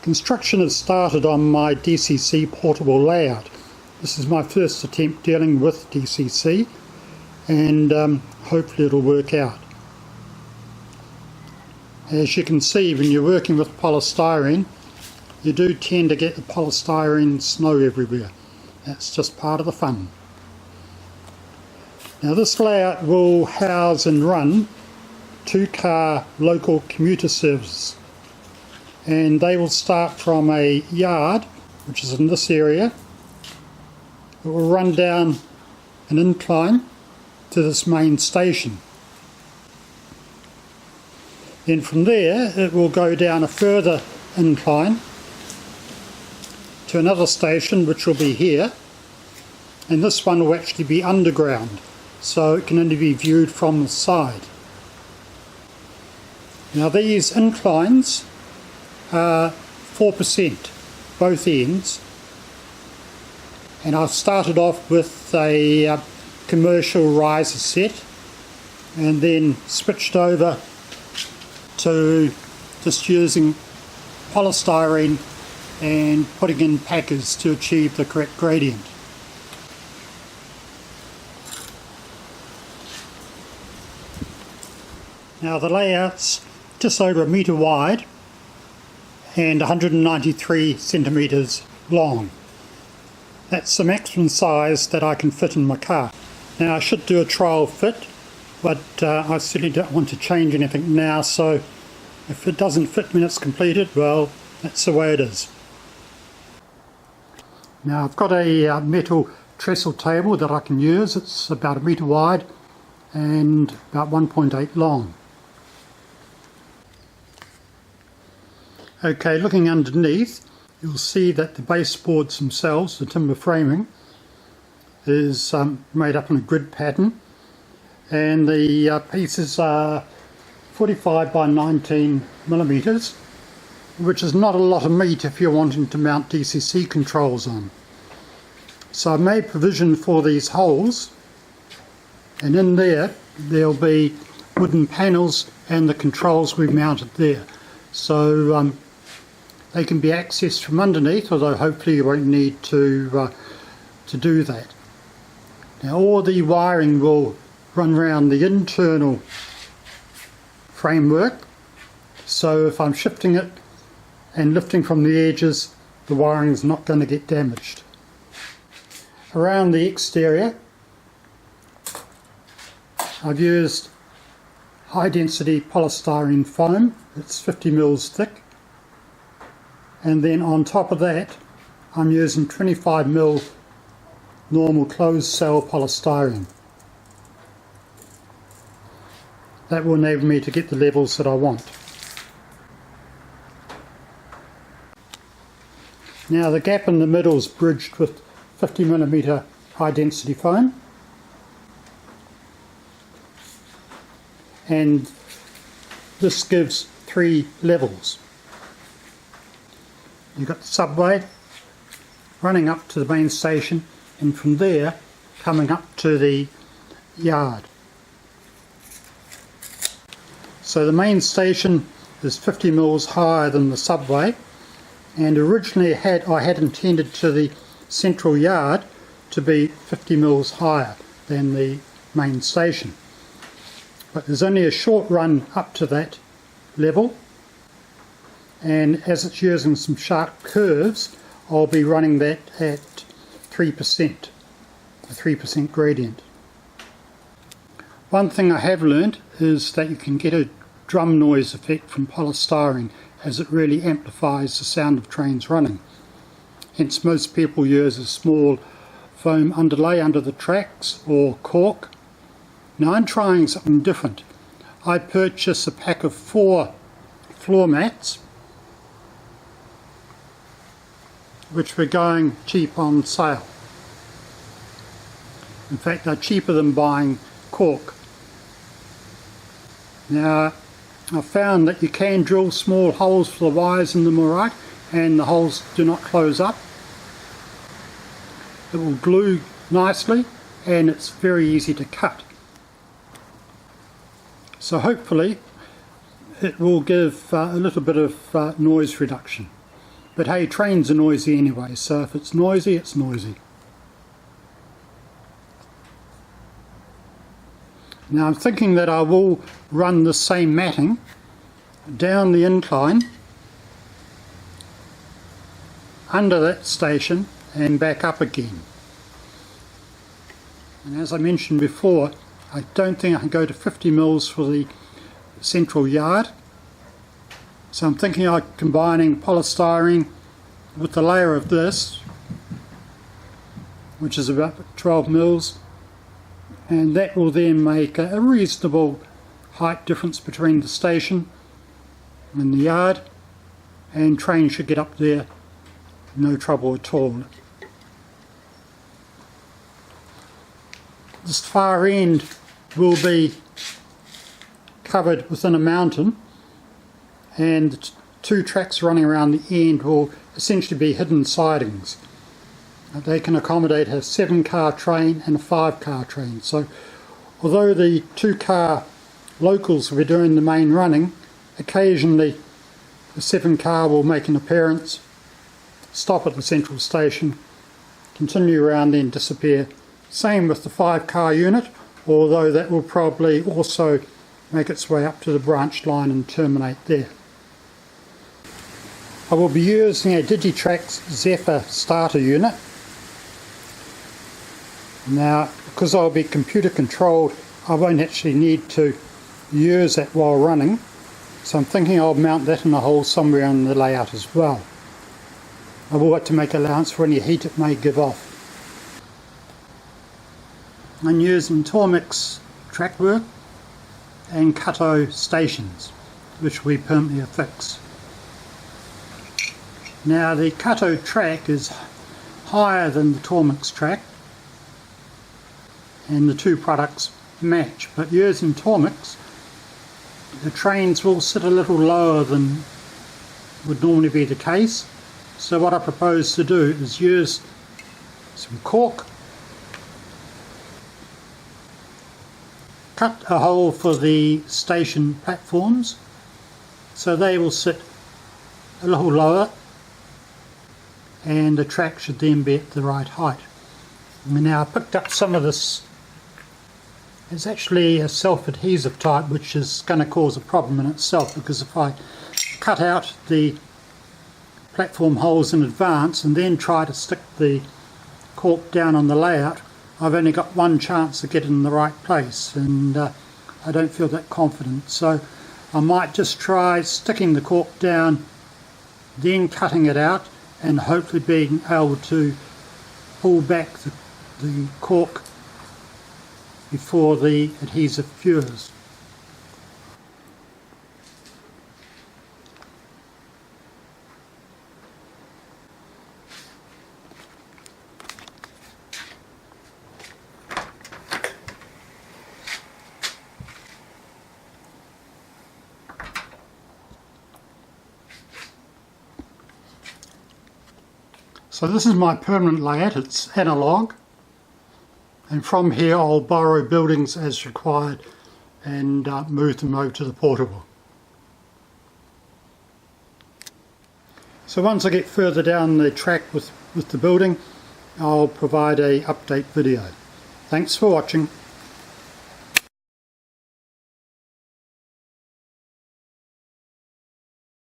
Construction has started on my DCC portable layout. This is my first attempt dealing with DCC, and hopefully it'll work out. As you can see, when you're working with polystyrene, you do tend to get the polystyrene snow everywhere. That's just part of the fun. Now this layout will house and run 2-car local commuter services, and they will start from a yard which is in this area. It will run down an incline to this main station. Then from there it will go down a further incline to another station which will be here, and this one will actually be underground, so it can only be viewed from the side. Now these inclines are 4%, both ends, and I've started off with a commercial riser set and then switched over to just using polystyrene and putting in packers to achieve the correct gradient. Now the layout's just over a metre wide and 193 centimetres long. That's the maximum size that I can fit in my car. Now I should do a trial fit, but I certainly don't want to change anything now, so if it doesn't fit when it's completed, well, that's the way it is. Now I've got a metal trestle table that I can use. It's about a metre wide and about 1.8 long. Okay, looking underneath, you'll see that the baseboards themselves, the timber framing, is made up in a grid pattern, and the pieces are 45 by 19 millimeters, which is not a lot of meat if you're wanting to mount DCC controls on. So I made provision for these holes, and in there there'll be wooden panels and the controls we've mounted there. So they can be accessed from underneath, although hopefully you won't need to do that. Now all the wiring will run around the internal framework, so if I'm shifting it and lifting from the edges, the wiring is not going to get damaged. Around the exterior, I've used high density polystyrene foam. It's 50 mils thick, and then on top of that I'm using 25 mil normal closed cell polystyrene. That will enable me to get the levels that I want. Now the gap in the middle is bridged with 50mm high density foam, and this gives 3 levels. You've got the subway running up to the main station, and from there coming up to the yard. So the main station is 50 mils higher than the subway, and originally I had intended to the central yard to be 50 mils higher than the main station. But there's only a short run up to that level, and as it's using some sharp curves, I'll be running that at 3%, a 3% gradient. One thing I have learned is that you can get a drum noise effect from polystyrene, as it really amplifies the sound of trains running. Hence most people use a small foam underlay under the tracks or cork. Now I'm trying something different. I purchased a pack of 4 floor mats, which were going cheap on sale. In fact, they're cheaper than buying cork. Now I found that you can drill small holes for the wires in them alright, and the holes do not close up. It will glue nicely, and it's very easy to cut. So hopefully it will give a little bit of noise reduction. But hey, trains are noisy anyway, so if it's noisy, it's noisy. Now I'm thinking that I will run the same matting down the incline, under that station and back up again. And as I mentioned before, I don't think I can go to 50 mils for the central yard. So I'm thinking of combining polystyrene with the layer of this, which is about 12 mils, and that will then make a reasonable height difference between the station and the yard, and train should get up there no trouble at all. This far end will be covered within a mountain, and the two tracks running around the end will essentially be hidden sidings. They can accommodate a 7-car train and a 5-car train. So although the 2-car locals will be doing the main running, occasionally the 7-car will make an appearance, stop at the central station, continue around, then disappear. Same with the 5-car unit, although that will probably also make its way up to the branch line and terminate there. I will be using a Digitrax Zephyr starter unit. Now, because I'll be computer controlled, I won't actually need to use that while running, so I'm thinking I'll mount that in a hole somewhere in the layout as well. I will have to make allowance for any heat it may give off. I'm using Tormix trackwork and Cutto stations, which we permanently affix. Now the Cutto track is higher than the Tormix track, and the two products match, but using Tormix, the trains will sit a little lower than would normally be the case. So what I propose to do is use some cork, cut a hole for the station platforms so they will sit a little lower, and the track should then be at the right height. And now I picked up some of this. It's actually a self-adhesive type, which is going to cause a problem in itself, because if I cut out the platform holes in advance and then try to stick the cork down on the layout, I've only got one chance to get it in the right place, and I don't feel that confident. So I might just try sticking the cork down, then cutting it out, and hopefully being able to pull back the cork before the adhesive cures. So this is my permanent layout. It's analog, and from here I'll borrow buildings as required and move them over to the portable. So once I get further down the track with the building, I'll provide a update video. Thanks for watching.